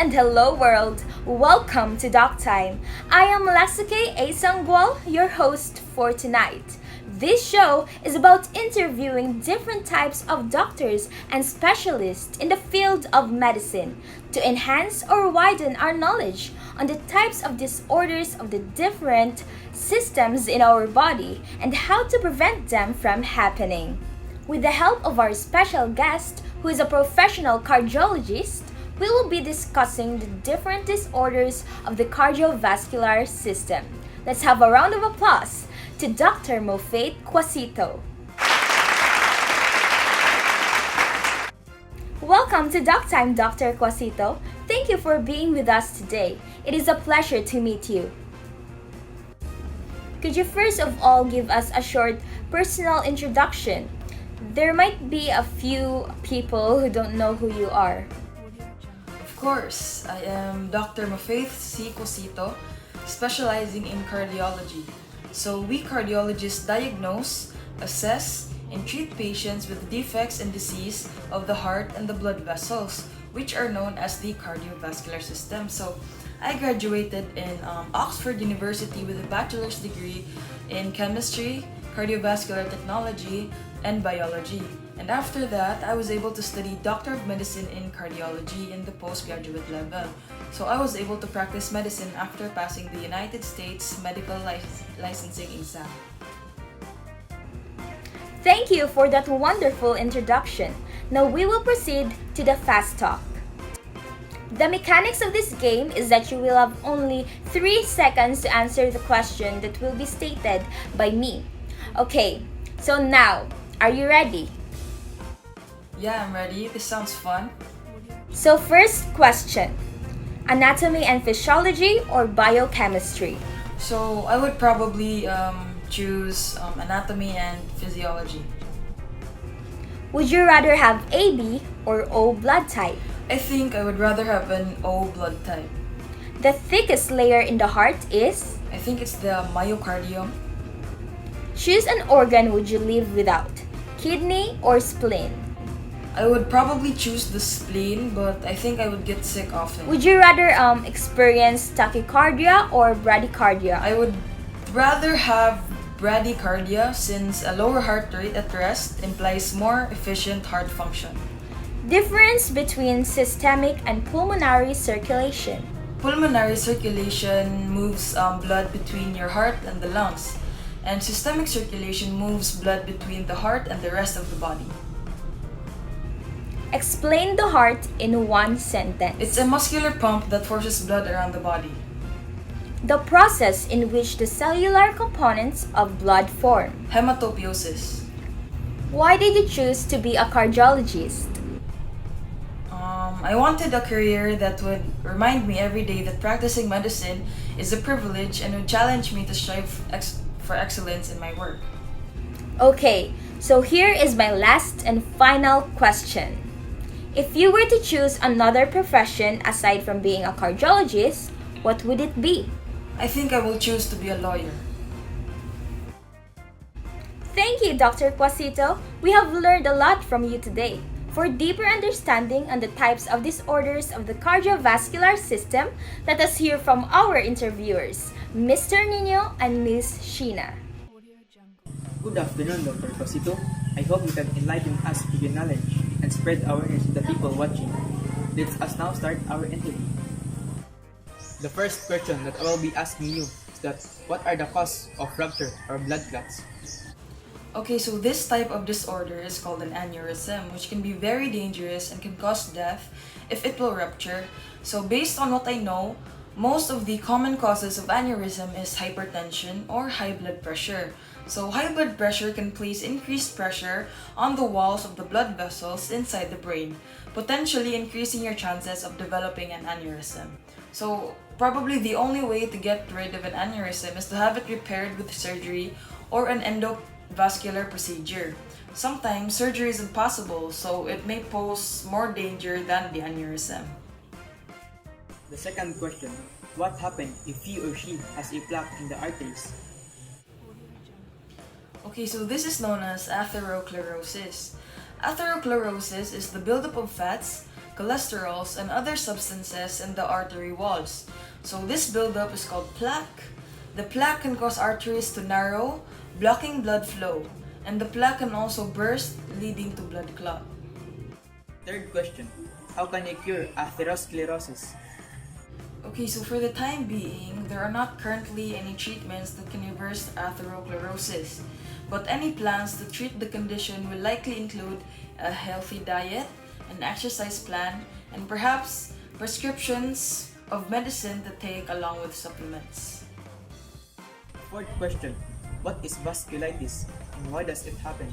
and hello world! Welcome to Doc Time. I am Lexike A. Sangwal, your host for tonight. This show is about interviewing different types of doctors and specialists in the field of medicine to enhance or widen our knowledge on the types of disorders of the different systems in our body and how to prevent them from happening. With the help of our special guest, who is a professional cardiologist, we will be discussing the different disorders of the cardiovascular system. Let's have a round of applause to Dr. Mofate Quasito. Welcome to Doc Time, Dr. Quasito. Thank you for being with us today. It is a pleasure to meet you. Could you first of all give us a short personal introduction? There might be a few people who don't know who you are. Of course, I am Dr. Mofate C. Quasito, specializing in cardiology. So we cardiologists diagnose, assess, and treat patients with defects and disease of the heart and the blood vessels, which are known as the cardiovascular system. So I graduated in Oxford University with a bachelor's degree in chemistry, cardiovascular technology, and biology. And after that, I was able to study Doctor of Medicine in cardiology in the postgraduate level. So I was able to practice medicine after passing the United States medical licensing exam. Thank you for that wonderful introduction. Now we will proceed to the fast talk. The mechanics of this game is that you will have only 3 seconds to answer the question that will be stated by me. Okay, so now, are you ready? Yeah, I'm ready. This sounds fun. So first question, anatomy and physiology or biochemistry? So I would probably choose anatomy and physiology. Would you rather have AB or O blood type? I think I would rather have an O blood type. The thickest layer in the heart is? I think it's the myocardium. Choose an organ would you live without, kidney or spleen? I would probably choose the spleen, but I think I would get sick often. Would you rather experience tachycardia or bradycardia? I would rather have bradycardia since a lower heart rate at rest implies more efficient heart function. Difference between systemic and pulmonary circulation. Pulmonary circulation moves blood between your heart and the lungs, and systemic circulation moves blood between the heart and the rest of the body. Explain the heart in one sentence. It's a muscular pump that forces blood around the body. The process in which the cellular components of blood form. Hematopiosis. Why did you choose to be a cardiologist? I wanted a career that would remind me every day that practicing medicine is a privilege and would challenge me to strive for excellence in my work. Okay, so here is my last and final question. If you were to choose another profession aside from being a cardiologist, what would it be? I think I will choose to be a lawyer. Thank you, Dr. Quasito. We have learned a lot from you today. For deeper understanding on the types of disorders of the cardiovascular system, let us hear from our interviewers, Mr. Nino and Ms. Sheena. Good afternoon, Dr. Quasito. I hope you can enlighten us with your knowledge and spread awareness to the people watching. Let us now start our interview. The first question that I will be asking you is that what are the causes of rupture or blood clots? Okay, so this type of disorder is called an aneurysm, which can be very dangerous and can cause death if it will rupture. So based on what I know, most of the common causes of aneurysm is hypertension or high blood pressure. So high blood pressure can place increased pressure on the walls of the blood vessels inside the brain, potentially increasing your chances of developing an aneurysm. So probably the only way to get rid of an aneurysm is to have it repaired with surgery or an endovascular procedure. Sometimes surgery is impossible, so it may pose more danger than the aneurysm. The second question, what happens if he or she has a plaque in the arteries? Okay, so this is known as atherosclerosis. Atherosclerosis is the buildup of fats cholesterols, and other substances in the artery walls. So this buildup is called plaque. The plaque can cause arteries to narrow, blocking blood flow, and the plaque can also burst, leading to blood clot. Third question, how can you cure atherosclerosis? Okay, so for the time being, there are not currently any treatments that can reverse atherosclerosis. But any plans to treat the condition will likely include a healthy diet, an exercise plan, and perhaps prescriptions of medicine to take along with supplements. Fourth question, what is vasculitis and why does it happen?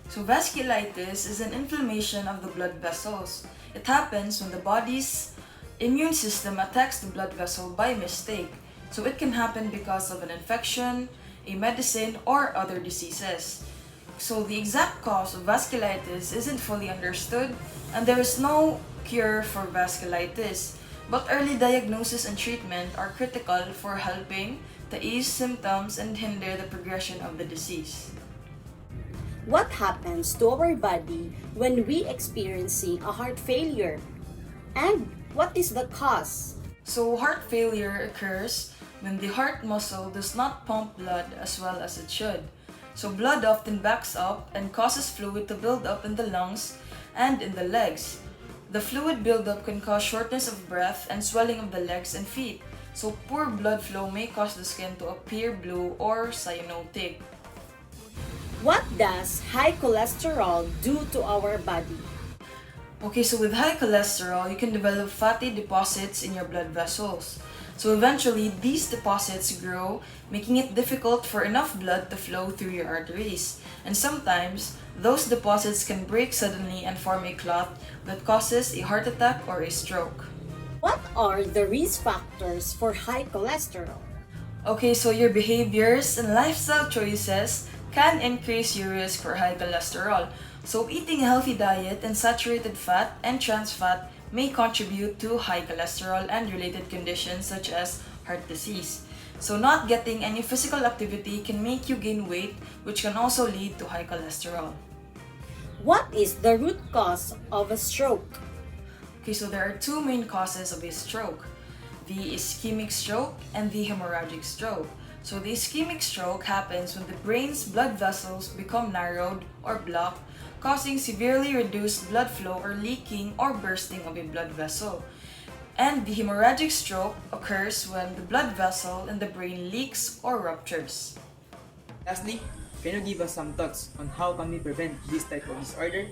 So vasculitis is an inflammation of the blood vessels. It happens when the body's immune system attacks the blood vessel by mistake. So it can happen because of an infection, a medicine, or other diseases. So the exact cause of vasculitis isn't fully understood and there is no cure for vasculitis. But early diagnosis and treatment are critical for helping to ease symptoms and hinder the progression of the disease. What happens to our body when we experiencing a heart failure? And what is the cause? So heart failure occurs when the heart muscle does not pump blood as well as it should. So blood often backs up and causes fluid to build up in the lungs and in the legs. The fluid buildup can cause shortness of breath and swelling of the legs and feet. So poor blood flow may cause the skin to appear blue or cyanotic. What does high cholesterol do to our body? Okay, so with high cholesterol, you can develop fatty deposits in your blood vessels. So eventually, these deposits grow, making it difficult for enough blood to flow through your arteries. And sometimes, those deposits can break suddenly and form a clot that causes a heart attack or a stroke. What are the risk factors for high cholesterol? Okay, so your behaviors and lifestyle choices can increase your risk for high cholesterol. So eating a healthy diet and saturated fat and trans fat may contribute to high cholesterol and related conditions such as heart disease. So not getting any physical activity can make you gain weight, which can also lead to high cholesterol. What is the root cause of a stroke? Okay, so there are two main causes of a stroke: the ischemic stroke and the hemorrhagic stroke. So the ischemic stroke happens when the brain's blood vessels become narrowed or blocked, causing severely reduced blood flow or leaking or bursting of a blood vessel. And the hemorrhagic stroke occurs when the blood vessel in the brain leaks or ruptures. Lastly, can you give us some thoughts on how can we prevent this type of disorder?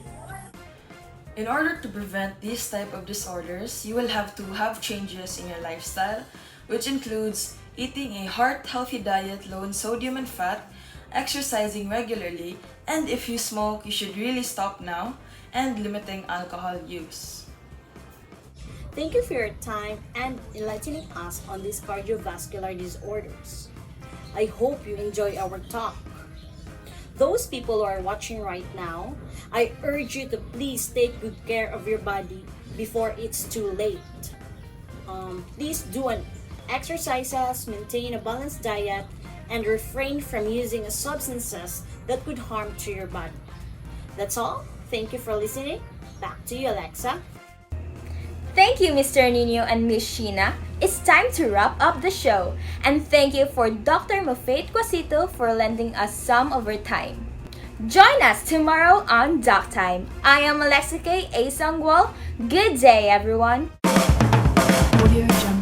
In order to prevent these type of disorders, you will have to have changes in your lifestyle, which includes eating a heart-healthy diet low in sodium and fat, exercising regularly, and if you smoke, you should really stop now, and limiting alcohol use. Thank you for your time and enlightening us on these cardiovascular disorders. I hope you enjoy our talk. Those people who are watching right now, I urge you to please take good care of your body before it's too late. Please do an exercises, maintain a balanced diet, and refrain from using substances that could harm to your body. That's all. Thank you for listening. Back to you, Alexa. Thank you, Mr. Nino and Miss Sheena. It's time to wrap up the show. And thank you for Dr. Mofate Quasito for lending us some of her time. Join us tomorrow on Doc Time. I am Alexa K. A. Sangwal. Good day, everyone. Audio Jungle.